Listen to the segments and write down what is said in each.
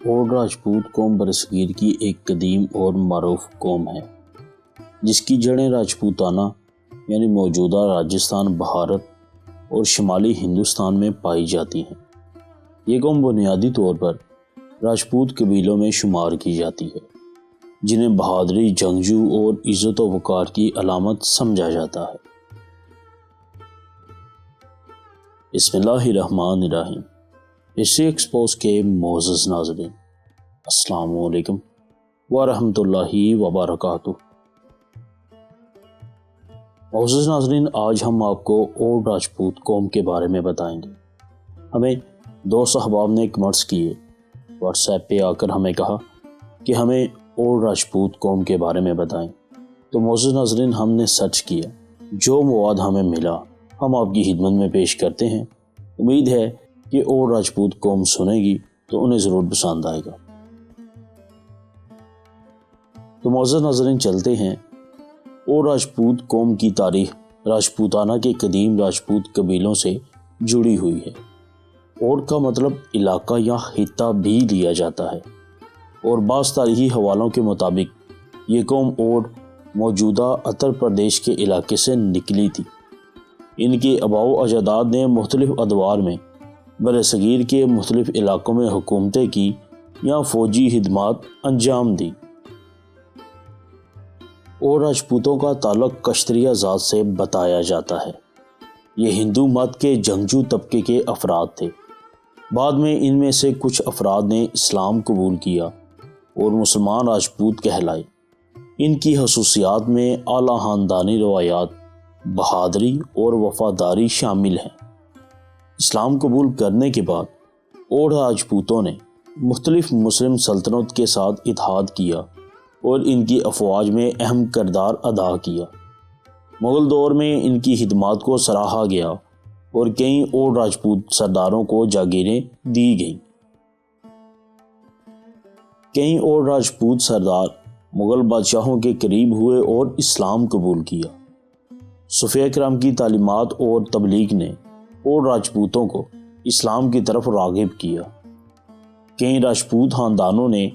اوڈ راجپوت قوم برصغیر کی ایک قدیم اور معروف قوم ہے جس کی جڑیں راجپوتانہ یعنی موجودہ راجستھان، بھارت اور شمالی ہندوستان میں پائی جاتی ہیں۔ یہ قوم بنیادی طور پر راجپوت قبیلوں میں شمار کی جاتی ہے جنہیں بہادری، جنگجو اور عزت و وقار کی علامت سمجھا جاتا ہے۔ بسم اللہ الرحمن الرحیم۔ ہسٹری ایکسپوز کے معزز ناظرین، السلام علیکم ورحمۃ اللہ وبرکاتہ۔ معزز ناظرین، آج ہم آپ کو اوڈ راجپوت قوم کے بارے میں بتائیں گے۔ ہمیں دوست احباب نے کمنٹس کیے، واٹس ایپ پہ آ کر ہمیں کہا کہ ہمیں اوڈ راجپوت قوم کے بارے میں بتائیں، تو معزز ناظرین ہم نے سرچ کیا، جو مواد ہمیں ملا ہم آپ کی خدمت میں پیش کرتے ہیں۔ امید ہے کہ اوڈ راجپوت قوم سنے گی تو انہیں ضرور پسند آئے گا۔ تو معزز ناظرین چلتے ہیں۔ اوڈ راجپوت قوم کی تاریخ راجپوتانہ کے قدیم راجپوت قبیلوں سے جڑی ہوئی ہے۔ اوڈ کا مطلب علاقہ یا خطہ بھی لیا جاتا ہے، اور بعض تاریخی حوالوں کے مطابق یہ قوم اوڈ موجودہ اتر پردیش کے علاقے سے نکلی تھی۔ ان کے آباء و اجداد نے مختلف ادوار میں برصغیر کے مختلف علاقوں میں حکومتیں کی یا فوجی خدمات انجام دی۔ اوڈ راجپوتوں کا تعلق کشتریہ ذات سے بتایا جاتا ہے۔ یہ ہندو مت کے جنگجو طبقے کے افراد تھے۔ بعد میں ان میں سے کچھ افراد نے اسلام قبول کیا اور مسلمان راجپوت کہلائے۔ ان کی خصوصیات میں اعلیٰ خاندانی روایات، بہادری اور وفاداری شامل ہیں۔ اسلام قبول کرنے کے بعد اوڈ راجپوتوں نے مختلف مسلم سلطنت کے ساتھ اتحاد کیا اور ان کی افواج میں اہم کردار ادا کیا۔ مغل دور میں ان کی خدمات کو سراہا گیا اور کئی اوڈ راجپوت سرداروں کو جاگیریں دی گئیں۔ کئی اوڈ راجپوت سردار مغل بادشاہوں کے قریب ہوئے اور اسلام قبول کیا۔ صوفیہ کرام کی تعلیمات اور تبلیغ نے اوڈ راجپوتوں کو اسلام کی طرف راغب کیا۔ کئی راجپوت خاندانوں نے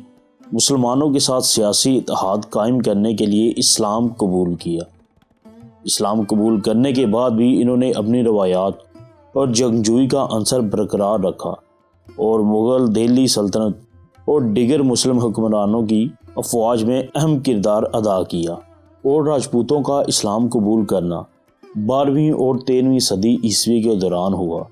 مسلمانوں کے ساتھ سیاسی اتحاد قائم کرنے کے لیے اسلام قبول کیا۔ اسلام قبول کرنے کے بعد بھی انہوں نے اپنی روایات اور جنگجوئی کا عنصر برقرار رکھا اور مغل، دہلی سلطنت اور دیگر مسلم حکمرانوں کی افواج میں اہم کردار ادا کیا۔ اوڈ راجپوتوں کا اسلام قبول کرنا 12ویں اور 13ویں صدی عیسوی کے دوران ہوا،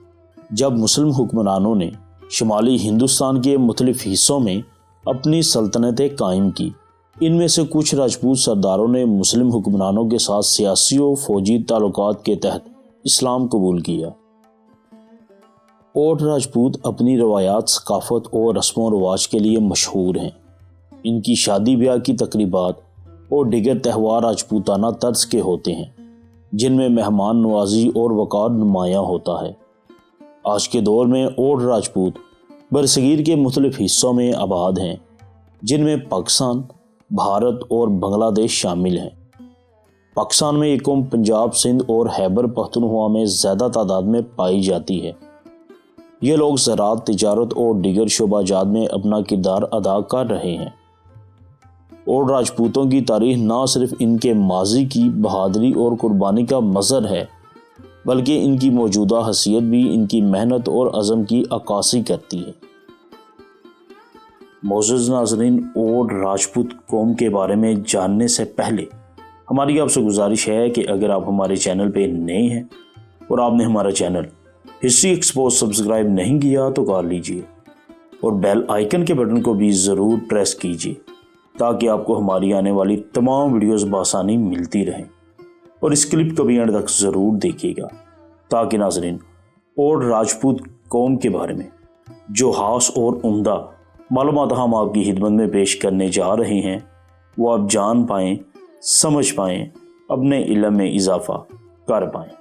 جب مسلم حکمرانوں نے شمالی ہندوستان کے مختلف حصوں میں اپنی سلطنتیں قائم کی۔ ان میں سے کچھ راجپوت سرداروں نے مسلم حکمرانوں کے ساتھ سیاسی و فوجی تعلقات کے تحت اسلام قبول کیا۔ اوڈ راجپوت اپنی روایات، ثقافت اور رسم و رواج کے لیے مشہور ہیں۔ ان کی شادی بیاہ کی تقریبات اور دیگر تہوار راجپوتانہ طرز کے ہوتے ہیں، جن میں مہمان نوازی اور وقار نمایاں ہوتا ہے۔ آج کے دور میں اوڈ راجپوت برصغیر کے مختلف حصوں میں آباد ہیں، جن میں پاکستان، بھارت اور بنگلہ دیش شامل ہیں۔ پاکستان میں یہ قوم پنجاب، سندھ اور خیبر پختونخوا میں زیادہ تعداد میں پائی جاتی ہے۔ یہ لوگ زراعت، تجارت اور دیگر شعبہ جات میں اپنا کردار ادا کر رہے ہیں۔ اوڈ راجپوتوں کی تاریخ نہ صرف ان کے ماضی کی بہادری اور قربانی کا مظہر ہے، بلکہ ان کی موجودہ حیثیت بھی ان کی محنت اور عزم کی عکاسی کرتی ہے۔ معزز ناظرین، اوڈ راجپوت قوم کے بارے میں جاننے سے پہلے ہماری آپ سے گزارش ہے کہ اگر آپ ہمارے چینل پہ نئے ہیں اور آپ نے ہمارا چینل ہسٹری ایکسپوز سبسکرائب نہیں کیا تو کر لیجئے، اور بیل آئیکن کے بٹن کو بھی ضرور پریس کیجئے تاکہ آپ کو ہماری آنے والی تمام ویڈیوز بآسانی ملتی رہیں، اور اس کلپ کو بھی اینڈ تک ضرور دیکھیے گا تاکہ ناظرین اوڈ راجپوت قوم کے بارے میں جو خاص اور عمدہ معلومات ہم آپ کی خدمت میں پیش کرنے جا رہے ہیں وہ آپ جان پائیں، سمجھ پائیں، اپنے علم میں اضافہ کر پائیں۔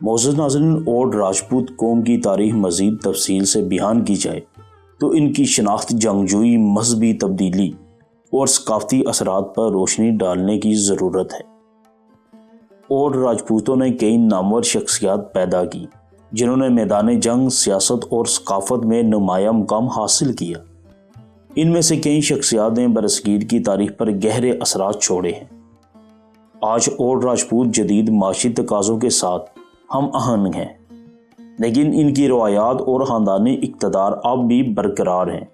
معزز ناظرین، اوڈ راجپوت قوم کی تاریخ مزید تفصیل سے بیان کی جائے تو ان کی شناخت جنگجوئی، مذہبی تبدیلی اور ثقافتی اثرات پر روشنی ڈالنے کی ضرورت ہے۔ اوڈ راجپوتوں نے کئی نامور شخصیات پیدا کی जिन्होंने मैदान जंग, सियासत और सकाफत में नुमाया मुकाम हासिल किया। इनमें से कई शख्सियात ने बरसगीर की तारीख पर गहरे असरात छोड़े हैं। आज और राजपूत जदीद माशी तकाज़ों के साथ हम आहंग हैं, लेकिन इनकी रवायात और ख़ानदानी इक़्तिदार अब भी बरकरार हैं।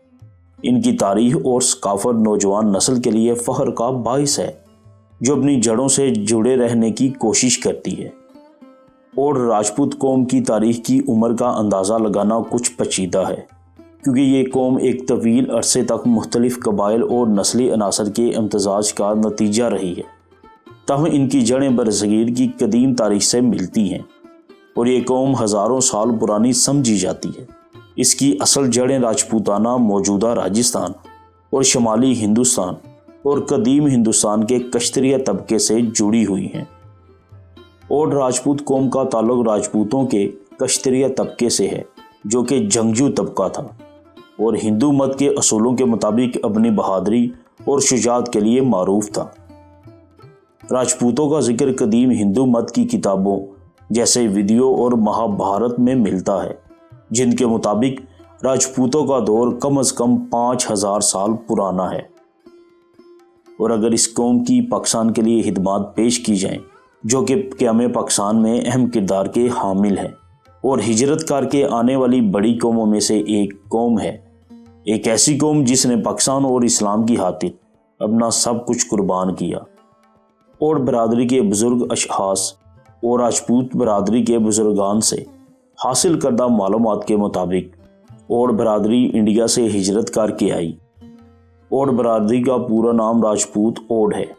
इनकी तारीख और सकाफत नौजवान नस्ल के लिए फ़ख्र का बाइस है, जो अपनी जड़ों से जुड़े रहने की कोशिश करती है। और राजपूत कौम की तारीख की उम्र का अंदाज़ा लगाना कुछ पेचीदा है, क्योंकि ये कौम एक तवील अरसे तक मुख्तलिफ कबाइल और नस्ली अनासर के इम्तजाज का नतीजा रही है। ताहम इनकी जड़ें बरसगीर की कदीम तारीख से मिलती हैं और ये कौम हज़ारों साल पुरानी समझी जाती है। इसकी असल जड़ें राजपूताना मौजूदा राजस्थान और शुमाली हिंदुस्तान और कदीम हिंदुस्तान के कश्तरिया तबके से जुड़ी हुई हैं। और राजपूत कौम का ताल्लुक राजपूतों के कश्तरिया तबके से है, जो कि जंगजू तबका था और हिंदू मत के असूलों के मुताबिक अपनी बहादुरी और शुजाअत के लिए मारूफ था। राजपूतों का जिक्र कदीम हिंदू मत की किताबों जैसे विद्यों और महाभारत में मिलता है, जिनके मुताबिक राजपूतों का दौर कम से कम 5000 साल पुराना है। और अगर इस कौम की पाकिस्तान के लिए खिदमात पेश की जाएं, जो कि क़याम पाकिस्तान में अहम किरदार के हामिल है और हिजरत करके आने वाली बड़ी कौमों में से एक कौम है, एक ऐसी कौम जिसने पाकिस्तान और इस्लाम की खातिर अपना सब कुछ कुर्बान किया। और बरादरी के बुज़ुर्ग अशखास और राजपूत बरादरी के बुजुर्गान से हासिल करदा मालूमात के मुताबिक और बरादरी इंडिया से हिजरत करके आई। और बरादरी का पूरा नाम राजपूत ओड है।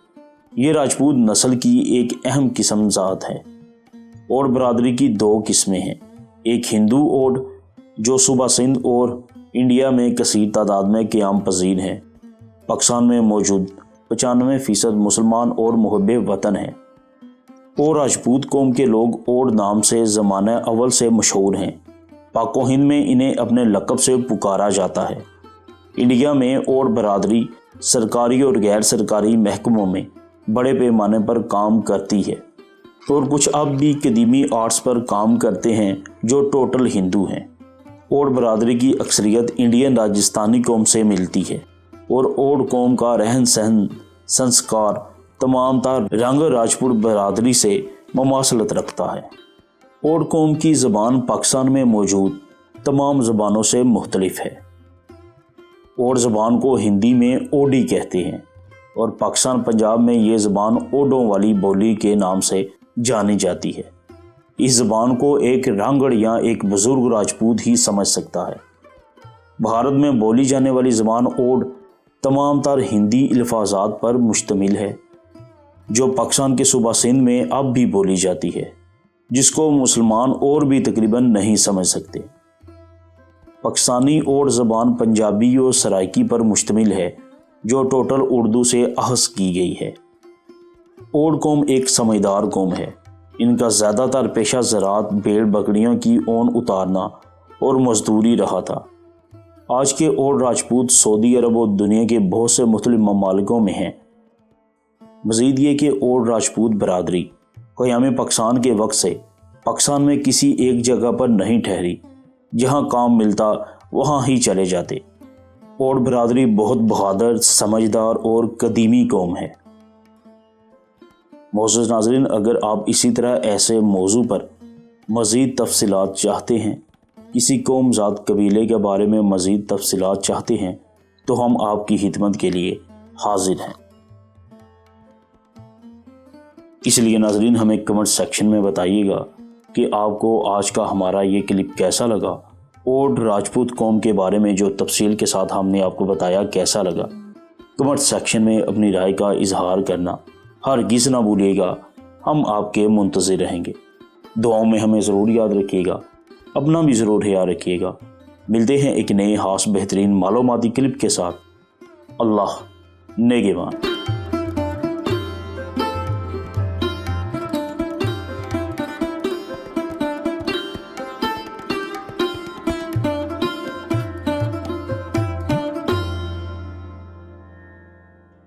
ये राजपूत नस्ल की एक अहम किस्म ज़ात है। और बरादरी की दो किस्में हैं, एक हिंदू ओड जो सूबा सिंध और इंडिया में कसीर तादाद में क़याम पजीर हैं। पाकिस्तान में मौजूद 95% मुसलमान और मुहब्बे वतन हैं। और राजपूत कौम के लोग ओड नाम से ज़माना अव्वल से मशहूर हैं। पाको हिंद में इन्हें अपने लक़ब से पुकारा जाता है। इंडिया में ओड बरादरी सरकारी और गैर सरकारी महकमों में बड़े पैमाने पर काम करती है और कुछ अब भी कदीमी आर्ट्स पर काम करते हैं जो टोटल हिंदू हैं। ओड बरादरी की अक्सरियत इंडियन राजस्थानी कौम से मिलती है और ओड कौम का रहन सहन, संस्कार तमाम तार रंग राजपूत बरादरी से ममासलत रखता है। ओड कौम की ज़बान पाकिस्तान में मौजूद तमाम ज़बानों से मुख्तलिफ है। ओड ज़बान को हिंदी में ओडी कहते हैं और पाकिस्तान पंजाब में ये ज़बान ओडों वाली बोली के नाम से जानी जाती है। इस ज़बान को एक रांगड़ या एक बुज़ुर्ग राजपूत ही समझ सकता है। भारत में बोली जाने वाली ज़बान ओड तमाम तार हिंदी अल्फाजात पर मुश्तमिल है, जो पाकिस्तान के सूबा सिंध में अब भी बोली जाती है, जिसको मुसलमान और भी तकरीबन नहीं समझ सकते। पाकिस्तानी ओड ज़बान पंजाबी और सराइकी पर मुश्तमिल है, जो टोटल उर्दू से अहस की गई है। ओड कौम एक समझदार कौम है। इनका ज़्यादातर पेशा ज़राअत, भेड़ बकरियों की ऊन उतारना और मजदूरी रहा था। आज के ओड राजपूत सऊदी अरब और दुनिया के बहुत से मुख्तलिफ ममालिकों में हैं। मज़ीद ये कि ओड राजपूत बरादरी क़याम पाकिस्तान के वक्त से पाकिस्तान में किसी एक जगह पर नहीं ठहरी, जहाँ काम मिलता वहाँ ही चले जाते। ओड बरादरी बहुत बहादुर, समझदार और कदीमी कौम है। मोअज़्ज़ज़ नाज़रीन, अगर आप इसी तरह ऐसे मौजू पर मज़ीद तफसीलात चाहते हैं, किसी कौम ज़ात कबीले के बारे में मज़ीद तफसीलात चाहते हैं, तो हम आपकी खिदमत के लिए हाजिर हैं। इसलिए नाज़रीन, हमें कमेंट सेक्शन में बताइएगा कि आपको आज का हमारा ये क्लिप कैसा लगा। ओड राजपूत कौम के बारे में जो तफसील के साथ हमने आपको बताया कैसा लगा। कमेंट सेक्शन में अपनी राय का इजहार करना हरगिज़ ना भूलिएगा। हम आपके मुंतज़िर रहेंगे। दुआओं में हमें ज़रूर याद रखिएगा, अपना भी ज़रूर ख्याल रखिएगा। मिलते हैं एक नए खास बेहतरीन मालूमाती क्लिप के साथ। अल्लाह नेगेबान।